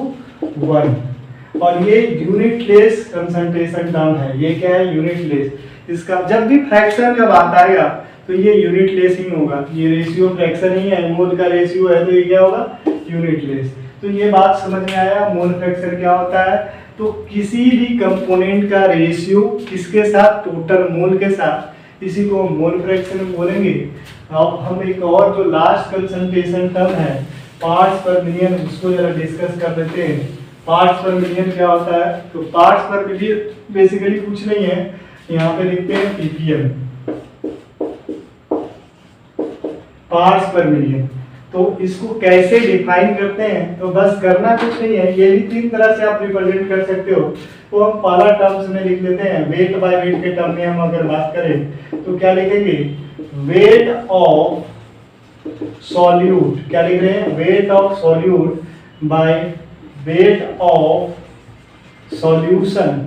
[SPEAKER 1] 1। और ये यूनिटलेस कंसंट्रेशन टर्म है, ये क्या है यूनिटलेस। इसका जब भी फ्रैक्शन का बात आएगा तो ये यूनिटलेस ही होगा, ये रेशियो फ्रैक्शन ही है, मोल का रेशियो है तो ये क्या होगा यूनिटलेस। तो ये बात समझ में आया मोल फ्रैक्शन क्या होता है। तो किसी भी कंपोनेंट का रेशियो किसके साथ, टोटल मोल के साथ, इसी को मोल फ्रैक्शन बोलेंगे। अब हम एक और जो लास्ट कंसंट्रेशन टर्म है पार्ट्स पर मिलियन, उसको जरा डिस्कस कर लेते हैं। पार्ट्स पर मिलियन क्या होता है, तो पार्ट्स पर मिलियन बेसिकली कुछ नहीं है, यहाँ पे लिखते हैं ppm, पार्ट्स पर मिलियन। तो इसको कैसे डिफाइन करते हैं, तो बस करना कुछ नहीं है, ये भी तीन तरह से आप रिप्रेजेंट कर सकते हो। तो हम पहला टर्म्स में लिख लेते हैं, वेट बाय वेट के टर्म में हम अगर बात करें तो क्या लिखेंगे, वेट ऑफ सॉल्यूट, क्या लिख रहे हैं, wait of solute by weight of solution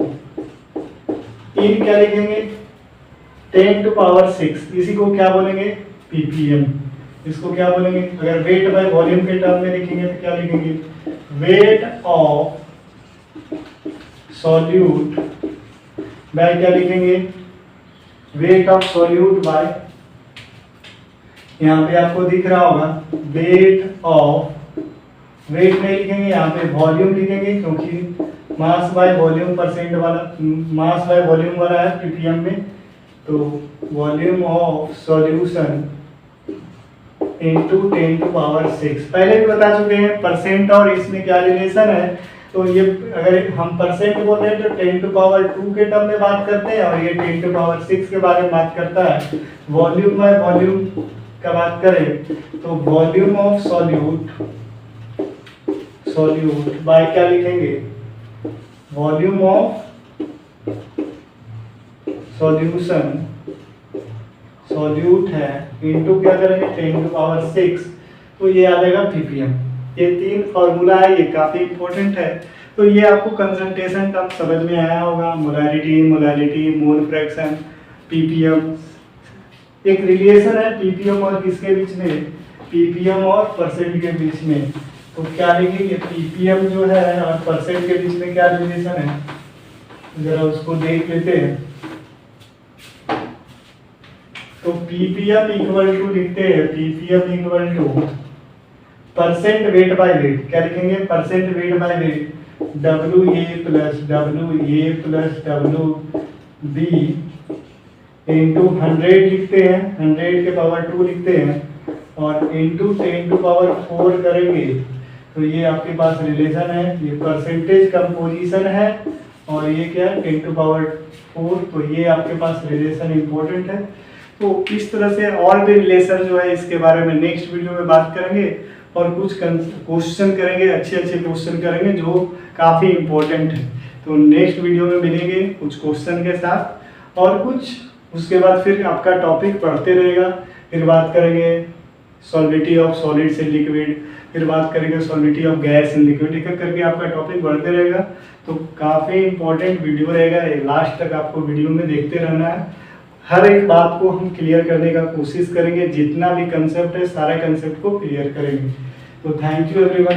[SPEAKER 1] in, क्या लिखेंगे 10 टू पावर 6, इसी को क्या बोलेंगे ppm। इसको क्या बोलेंगे, अगर वेट बाय वॉल्यूम के टर्म में लिखेंगे तो क्या लिखेंगे, वेट ऑफ सॉल्यूट बाय क्या लिखेंगे, वेट ऑफ सॉल्यूट बाय, यहाँ पे आपको दिख रहा होगा वेट ऑफ, वेट नहीं लिखेंगे यहाँ पे वॉल्यूम लिखेंगे, क्योंकि मास बाय वॉल्यूम परसेंट वाला, मास बाय वॉल्यूम वाला है ppm में। तो volume of solution into 10 to power 6, पहले भी बता चुके हैं परसेंट और इसमें क्या रिलेशन है। तो ये अगर हम परसेंट बोलते हैं तो 10 टू पावर 2 के टर्म में बात करते हैं, और ये 10 टू पावर 6 के बारे में बात करता है। वॉल्यूम बाय वॉल्यूम का बात करें तो वॉल्यूम ऑफ सॉल्यूट बाय क्या लिखेंगे, वॉल्यूम ऑफ सॉल्यूशन, सॉल्यूट है इनटू क्या करेंगे 10 टू पावर 6, तो ये आ जाएगा ppm। ये तीन फॉर्मूला है, ये काफी इंपॉर्टेंट है। तो ये आपको कंसंट्रेशन टर्म समझ में आया होगा, मोलारिटी, मोल फ्रैक्शन, ppm। एक रिलेशन है ppm और किसके बीच में, ppm और परसेंट के बीच में। तो क्या लिखेंगे, ppm जो है और परसेंट के बीच में क्या रिलेशन है, जरा उसको देख लेते हैं। तो ppm इक्वल टू लिखते हैं, ppm equal two percent weight by weight, क्या लिखेंगे percent weight by weight, WA plus WB into 100 लिखते हैं, 100 के पावर 2 लिखते हैं, और इंटू 10 टू पावर 4 करेंगे तो ये आपके पास रिलेशन है, ये परसेंटेज कंपोजिशन है, और ये क्या है 10 टू पावर 4। तो ये आपके पास रिलेशन इंपॉर्टेंट है। तो इस तरह से और भी रिलेशन जो है इसके बारे में नेक्स्ट वीडियो में बात करेंगे, और कुछ क्वेश्चन करेंगे, अच्छे क्वेश्चन करेंगे जो काफ़ी इंपॉर्टेंट है। तो नेक्स्ट वीडियो में मिलेंगे कुछ क्वेश्चन के साथ और कुछ, उसके बाद फिर आपका टॉपिक बढ़ते रहेगा। फिर बात करेंगे solidity of solids in liquid, फिर बात करेंगे solidity of gas in liquid, एक करके आपका टॉपिक बढ़ते रहेगा। तो काफ़ी इंपॉर्टेंट वीडियो रहेगा, लास्ट तक आपको वीडियो में देखते रहना है। हर एक बात को हम क्लियर करने का कोशिश करेंगे, जितना भी कंसेप्ट है सारे कंसेप्ट को क्लियर करेंगे। तो थैंक यू एवरीवन।